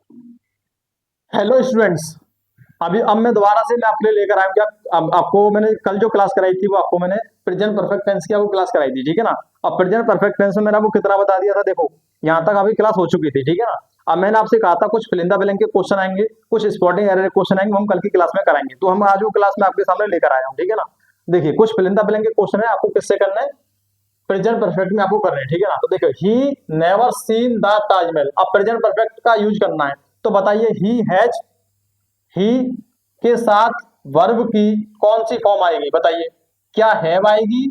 Hello students. अब मैं दोबारा से मैं आपके लिए लेकर आया हूँ। क्या अब आपको मैंने कल जो क्लास कराई थी वो आपको मैंने प्रेजेंट परफेक्ट टेंस की आपको क्लास कराई थी, ठीक है ना। अब प्रेजेंट परफेक्ट टेंस में मैंने आपको कितना बता दिया था, देखो यहाँ तक आपकी क्लास हो चुकी थी, ठीक है ना। अब मैंने आपसे कहा था कुछ फिल इन द ब्लैंक के क्वेश्चन आएंगे, कुछ स्पॉटिंग एरर के क्वेश्चन आएंगे, वो हम कल की क्लास में कराएंगे। तो हम आज वो क्लास में आपके सामने लेकर आया हूँ, ठीक है ना। देखिए कुछ फिल इन द ब्लैंक के क्वेश्चन है, आपको किससे करना है, प्रेजेंट परफेक्ट में आपको करना है, ठीक है ना। तो देखो he never seen the Taj Mahal, अब प्रेजेंट परफेक्ट का यूज करना है। तो बताइए ही के साथ वर्ब की कौन सी फॉर्म आएगी, बताइए। क्या हैव आएगी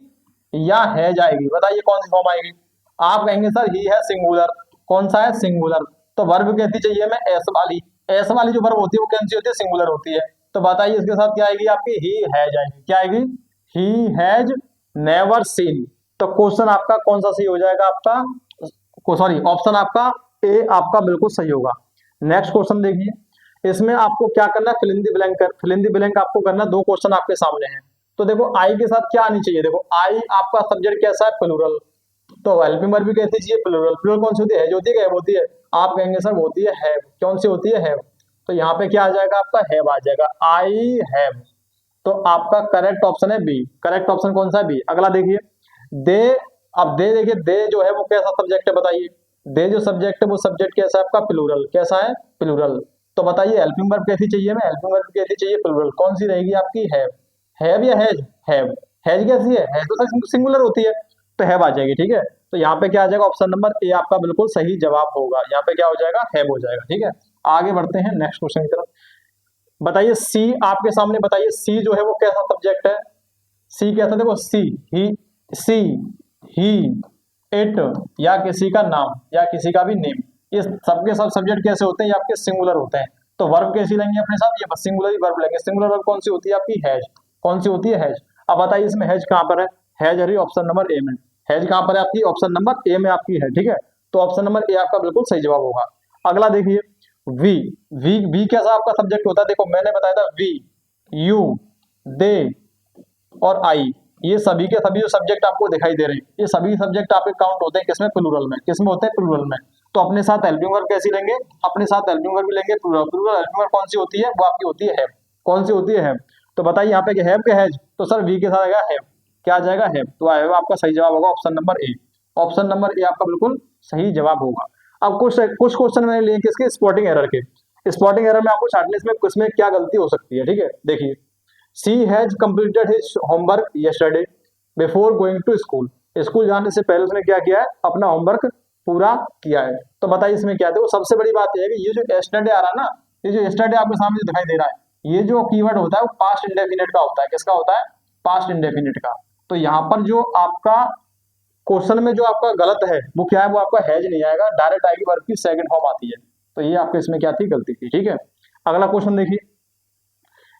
या हैज आएगी, बताइए कौन सी फॉर्म आएगी। आप कहेंगे सर ही है सिंगुलर, कौन सा है सिंगुलर, तो वर्ब कैसी चाहिए मैं एस वाली जो वर्ब होती है वो कौन सी होती है सिंगुलर होती है। तो बताइए इसके साथ क्या आएगी आपकी, ही हैज आएगी। क्या आएगी, ही हैज नेवर सीन। तो क्वेश्चन आपका कौन सा सही हो जाएगा, आपका सॉरी ऑप्शन आपका ए आपका बिल्कुल सही होगा। नेक्स्ट क्वेश्चन देखिए, इसमें आपको क्या करना है, fill in the blank fill in the blank आपको करना है। दो क्वेश्चन आपके सामने हैं। तो देखो आई के साथ क्या आनी चाहिए, देखो आई आपका सब्जेक्ट कैसा है, प्लूरल। तो हेल्पिंग वर्ब भी कैसी चाहिए, प्लूरल। प्लूरल कौन सी होती है, हैज होती है, हैव होती है। आप कहेंगे सर वो होती है हैव, कौन सी होती है, हैव। तो यहाँ पे क्या आ जाएगा आपका, हैव आ जाएगा, आई हैव। तो आपका करेक्ट ऑप्शन है बी। करेक्ट ऑप्शन कौन सा है, बी। अगला देखिए, दे। अब दे देखिए, दे जो है वो कैसा सब्जेक्ट है, बताइए। दे जो सब्जेक्ट है वो सब्जेक्ट कैसा है आपका, प्लूरल। कैसा है, प्लूरल। तो बताइए हेल्पिंग वर्ब कैसी चाहिए, मैं हेल्पिंग वर्ब कैसी चाहिए, प्लूरल। कौन सी रहेगी आपकी, हैव या हैज, हैव। हैज कैसी है, हैज तो सिंगुलर होती है, तो हैव आ जाएगी, ठीक है। तो यहाँ पे क्या आ जाएगा, ऑप्शन नंबर ए आपका बिल्कुल सही जवाब होगा। यहाँ पे क्या हो जाएगा, हैव हो जाएगा, ठीक है। आगे बढ़ते हैं नेक्स्ट क्वेश्चन की तरफ। बताइए सी आपके सामने, बताइए सी जो है वो कैसा सब्जेक्ट है। सी कैसा, देखो सी ही इट या किसी का नाम या किसी का भी नेम, ये सबके सब सब्जेक्ट कैसे होते हैं, ये आपके सिंगुलर होते हैं। तो वर्ब कैसी लेंगे अपने साथ, ये बस सिंगुलर ही वर्ब लेंगे। सिंगुलर वर्ब कौन सी होती है आपकी, हैज। कौन सी होती है, हैज। अब बताइए इसमें हैज कहाँ पर है, has Hari option number A में। हैज कहाँ पर है आपकी, ऑप्शन नंबर ए में आपकी है, ठीक है। तो ऑप्शन नंबर ए आपका बिल्कुल सही जवाब होगा। अगला देखिए, वी वी कैसा आपका सब्जेक्ट होता है, देखो मैंने बताया था वी, यू, दे और आई, ये सभी के सभी जो सब्जेक्ट आपको दिखाई दे रहे हैं, ये सभी सब्जेक्ट आपके काउंट होते हैं किसमें, प्लूरल में। किसमें होते हैं, प्लूरल में। तो अपने साथ हेल्पिंग वर्ब कैसी लेंगे, अपने साथ हेल्पिंग वर्ब भी लेंगे प्लूरल। प्लूरल हेल्पिंग वर्ब कौन सी होती है, वो आपकी होती है हैव। कौन सी होती है, हैव। तो बताइए यहाँ पे हैव के हैज, तो सर वी के साथ आएगा हैव। क्या आ जाएगा, हैव। तो हैव आपका सही जवाब होगा, option number A. Option number A आपका बिल्कुल सही जवाब होगा। अब कुछ क्वेश्चन मैंने लिए किसके, स्पॉटिंग एरर के। स्पॉटिंग एरर में आपको छाटने में किसमें क्या गलती हो सकती है, ठीक है। देखिए, she has completed his homework yesterday before going to school. School जाने से पहले उसने क्या किया है, अपना होमवर्क पूरा किया है। तो बताइए इसमें क्या है, देखो सबसे बड़ी बात यह है कि ये जो यस्टरडे आ रहा है ना, ये जो यस्टरडे आपके सामने दिखाई दे रहा है, ये जो कीवर्ड होता है वो पास्ट इंडेफिनिट का होता है। किसका होता है, पास्ट इंडेफिनिट का। तो यहाँ पर जो आपका क्वेश्चन में जो आपका गलत है वो क्या है, वो आपका हैज नहीं आएगा, डायरेक्ट आएगी वर्ब की सेकंड फॉर्म आती है। तो ये आपके इसमें क्या थी, गलती थी, ठीक है। अगला क्वेश्चन देखिए,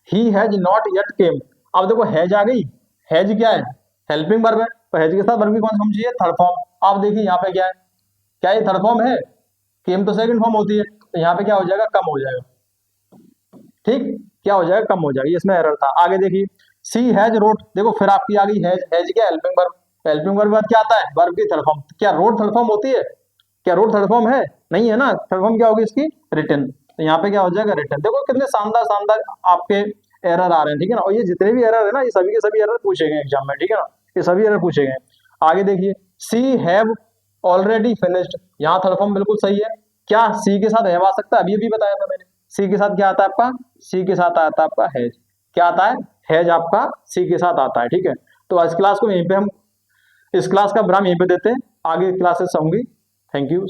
he has not yet came. अब देखो हैज आ गई, हैज क्या है, हेल्पिंग वर्ब है। तो हैज के साथ वर्ब की कौन सी फॉर्म चाहिए, थर्ड फॉर्म। आप देखिए यहाँ पे क्या है, क्या ये थर्ड फॉर्म है, केम तो सेकंड फॉर्म होती है। तो यहाँ पे क्या हो जाएगा, कम हो जाएगा, ठीक। क्या हो जाएगा, कम हो जाएगा, इसमें एरर था। आगे देखिए, सी हैज रोट, देखो फिर आपकी आ गई हैज। हैज क्या, हेल्पिंग वर्ब। हेल्पिंग वर्ब बाद क्या आता है, वर्ब की थर्ड फॉर्म। क्या रोट थर्ड फॉर्म होती है, क्या रोट थर्ड फॉर्म है, नहीं है ना। थर्ड फॉर्म क्या होगी इसकी, रिटन। तो यहाँ पे क्या हो जाएगा, रिटन। देखो कितने शानदार शानदार आपके एरर आ रहे हैं, ठीक है ना। और ये जितने भी एरर है ना, ये सभी के सभी एरर पूछे गए एग्जाम में, ठीक है ना। ये सभी एरर पूछे गए। आगे देखिए, सी हैव ऑलरेडी फिनिश्ड, यहाँ थर्ड फॉर्म बिल्कुल सही है। क्या सी के साथ हैव आ सकता है, अभी अभी बताया था मैंने। सी के साथ क्या आता है आपका, सी के साथ आता है आपका हैज। क्या आता है, हैज आपका सी के साथ आता है, ठीक है। तो आज क्लास को यहीं पे हम, इस क्लास का विराम यहीं पे देते हैं, आगे क्लासेस होंगी। Thank you.